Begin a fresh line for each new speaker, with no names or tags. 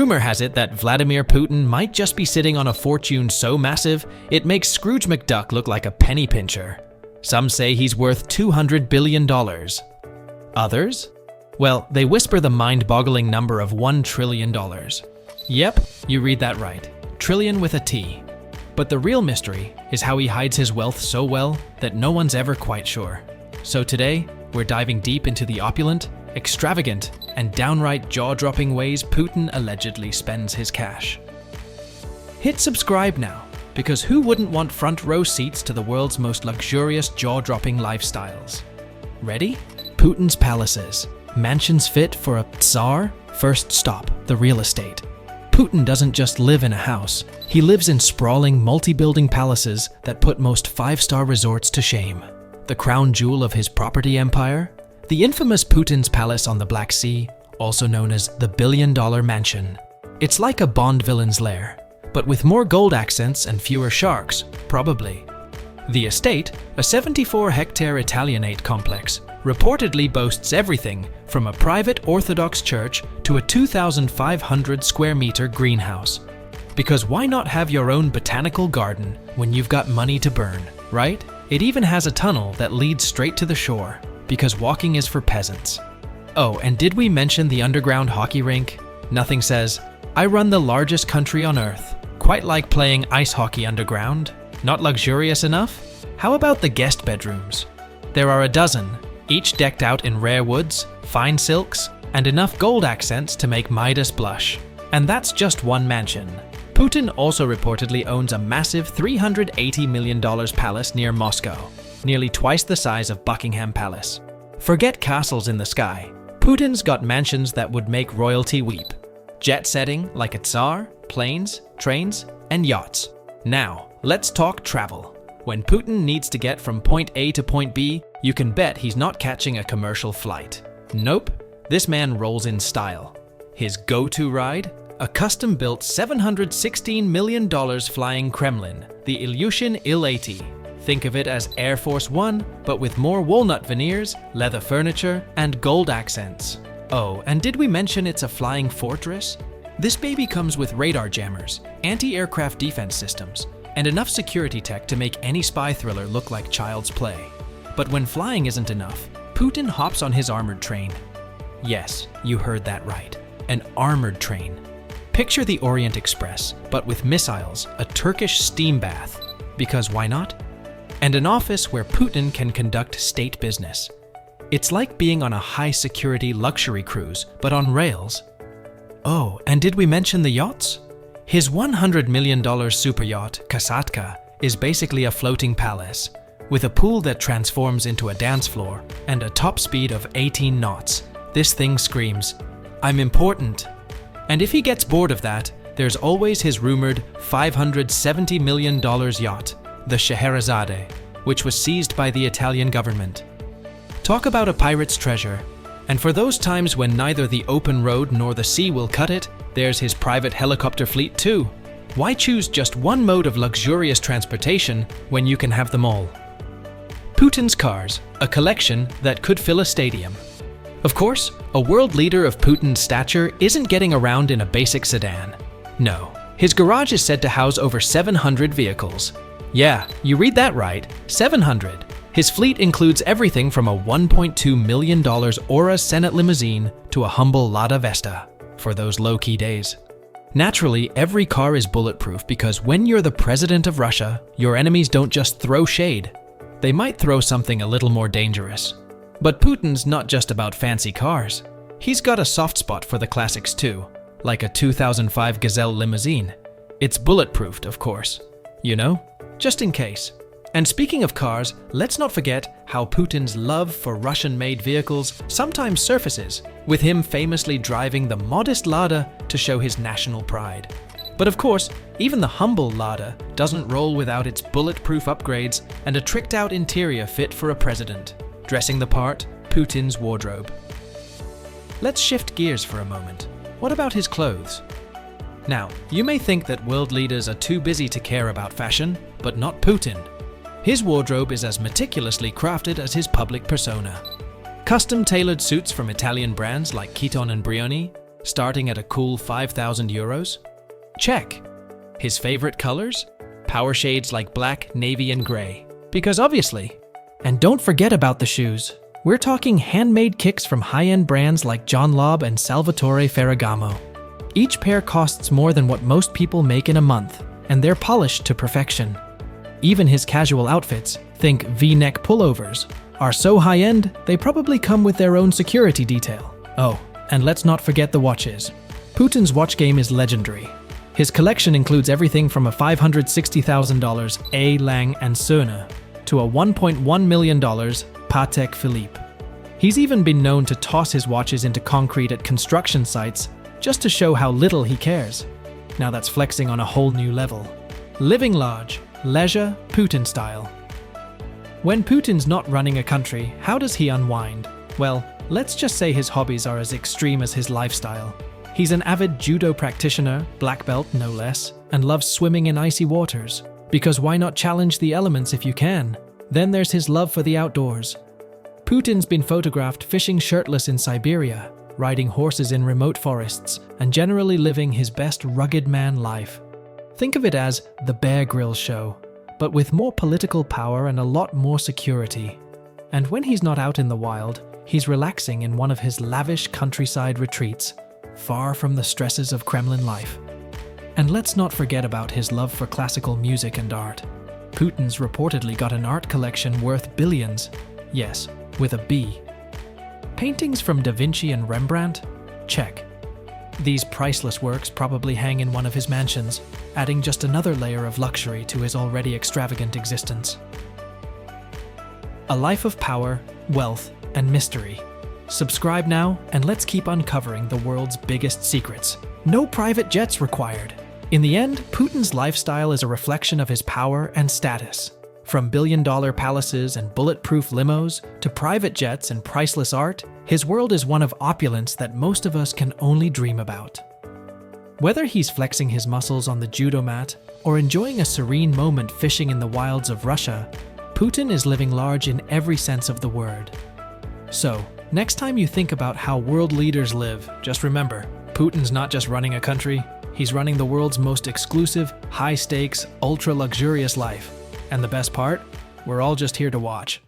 Rumor has it that Vladimir Putin might just be sitting on a fortune so massive it makes Scrooge McDuck look like a penny pincher. Some say he's worth $200 billion. Others? Well, they whisper the mind-boggling number of $1 trillion. Yep, you read that right. Trillion with a T. But the real mystery is how he hides his wealth so well that no one's ever quite sure. So today, we're diving deep into the opulent, extravagant, and downright jaw-dropping ways Putin allegedly spends his cash. Hit subscribe now, because who wouldn't want front-row seats to the world's most luxurious jaw-dropping lifestyles? Ready? Putin's palaces. Mansions fit for a tsar? First stop, the real estate. Putin doesn't just live in a house. He lives in sprawling, multi-building palaces that put most five-star resorts to shame. The crown jewel of his property empire? The infamous Putin's Palace on the Black Sea, also known as the billion-dollar mansion. It's like a Bond villain's lair, but with more gold accents and fewer sharks, probably. The estate, a 74-hectare Italianate complex, reportedly boasts everything from a private Orthodox church to a 2,500-square-meter greenhouse. Because why not have your own botanical garden when you've got money to burn, right? It even has a tunnel that leads straight to the shore, because walking is for peasants. Oh, and did we mention the underground hockey rink? Nothing says, I run the largest country on earth. Quite like playing ice hockey underground. Not luxurious enough? How about the guest bedrooms? There are a dozen, each decked out in rare woods, fine silks, and enough gold accents to make Midas blush. And that's just one mansion. Putin also reportedly owns a massive $380 million palace near Moscow, nearly twice the size of Buckingham Palace. Forget castles in the sky. Putin's got mansions that would make royalty weep. Jet setting like a tsar, planes, trains, and yachts. Now, let's talk travel. When Putin needs to get from point A to point B, you can bet he's not catching a commercial flight. Nope, this man rolls in style. His go-to ride? A custom-built $716 million flying Kremlin, the Ilyushin Il-80. Think of it as Air Force One, but with more walnut veneers, leather furniture, and gold accents. Oh, and did we mention it's a flying fortress? This baby comes with radar jammers, anti-aircraft defense systems, and enough security tech to make any spy thriller look like child's play. But when flying isn't enough, Putin hops on his armored train. Yes, you heard that right. An armored train. Picture the Orient Express, but with missiles, a Turkish steam bath. Because why not? And an office where Putin can conduct state business. It's like being on a high-security luxury cruise, but on rails. Oh, and did we mention the yachts? His $100 million super yacht, Kasatka, is basically a floating palace, with a pool that transforms into a dance floor and a top speed of 18 knots. This thing screams, I'm important. And if he gets bored of that, there's always his rumored $570 million yacht, the Scheherazade, which was seized by the Italian government. Talk about a pirate's treasure. And for those times when neither the open road nor the sea will cut it, there's his private helicopter fleet too. Why choose just one mode of luxurious transportation when you can have them all? Putin's cars, a collection that could fill a stadium. Of course, a world leader of Putin's stature isn't getting around in a basic sedan. No, his garage is said to house over 700 vehicles. Yeah, you read that right, 700. His fleet includes everything from a $1.2 million Aura Senate limousine to a humble Lada Vesta, for those low-key days. Naturally, every car is bulletproof because when you're the president of Russia, your enemies don't just throw shade. They might throw something a little more dangerous. But Putin's not just about fancy cars. He's got a soft spot for the classics too, like a 2005 Gazelle limousine. It's bulletproofed, of course. You know, just in case. And speaking of cars, let's not forget how Putin's love for Russian-made vehicles sometimes surfaces, with him famously driving the modest Lada to show his national pride. But of course, even the humble Lada doesn't roll without its bulletproof upgrades and a tricked-out interior fit for a president. Dressing the part, Putin's wardrobe. Let's shift gears for a moment. What about his clothes? Now, you may think that world leaders are too busy to care about fashion, but not Putin. His wardrobe is as meticulously crafted as his public persona. Custom-tailored suits from Italian brands like Kiton and Brioni, starting at a cool 5,000 euros? Check. His favorite colors? Power shades like black, navy, and gray. Because obviously. And don't forget about the shoes. We're talking handmade kicks from high-end brands like John Lobb and Salvatore Ferragamo. Each pair costs more than what most people make in a month, and they're polished to perfection. Even his casual outfits, think V-neck pullovers, are so high-end they probably come with their own security detail. Oh, and let's not forget the watches. Putin's watch game is legendary. His collection includes everything from a $560,000 A. Lang & Söhne to a $1.1 million Patek Philippe. He's even been known to toss his watches into concrete at construction sites just to show how little he cares. Now that's flexing on a whole new level. Living large, leisure, Putin style. When Putin's not running a country, how does he unwind? Well, let's just say his hobbies are as extreme as his lifestyle. He's an avid judo practitioner, black belt no less, and loves swimming in icy waters. Because why not challenge the elements if you can? Then there's his love for the outdoors. Putin's been photographed fishing shirtless in Siberia, riding horses in remote forests, and generally living his best rugged man life. Think of it as the Bear Grylls show, but with more political power and a lot more security. And when he's not out in the wild, he's relaxing in one of his lavish countryside retreats, far from the stresses of Kremlin life. And let's not forget about his love for classical music and art. Putin's reportedly got an art collection worth billions. Yes, with a B. Paintings from Da Vinci and Rembrandt? Check. These priceless works probably hang in one of his mansions, adding just another layer of luxury to his already extravagant existence. A life of power, wealth, and mystery. Subscribe now, and let's keep uncovering the world's biggest secrets. No private jets required. In the end, Putin's lifestyle is a reflection of his power and status. From billion-dollar palaces and bulletproof limos to private jets and priceless art, his world is one of opulence that most of us can only dream about. Whether he's flexing his muscles on the judo mat or enjoying a serene moment fishing in the wilds of Russia, Putin is living large in every sense of the word. So, next time you think about how world leaders live, just remember, Putin's not just running a country, he's running the world's most exclusive, high-stakes, ultra-luxurious life. And the best part? We're all just here to watch.